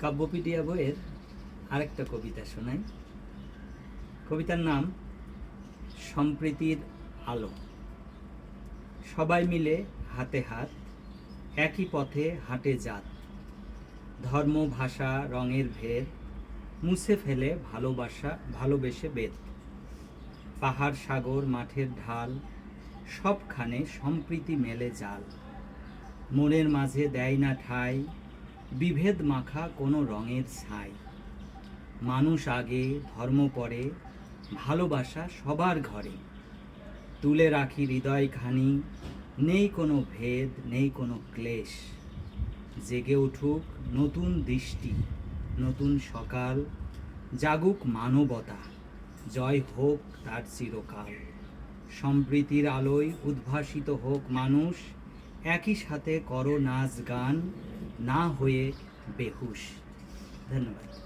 কাব্যপিডিয়া বইয়ের আরেকটা কবিতা শোনাই। কবিতার নাম সম্প্রীতির আলো। সবাই মিলে হাতে হাত, একই পথে হাঁটে জাত। ধর্ম ভাষা রঙের ভেদ, মুছে ফেলে ভালোবেসে বেদ। পাহাড় সাগর মাঠের ঢাল, সবখানে সম্প্রীতি মেলে জাল। মনের মাঝে দেয় না ঠাঁই, বিভেদ মাখা কোনো রঙের ছাই। মানুষ আগে, ধর্ম পরে, ভালোবাসা সবার ঘরে। তুলে রাখি হৃদয়খানি, নেই কোনো ভেদ, নেই কোনো ক্লেশ। জেগে উঠুক নতুন দৃষ্টি, নতুন সকাল। জাগুক মানবতা, জয় হোক তার চিরকাল। সম্প্রীতির আলোয় উদ্ভাসিত হোক মানুষ, একই সাথে করো নাচ গান, না হয়ে বেহুশ। ধন্যবাদ।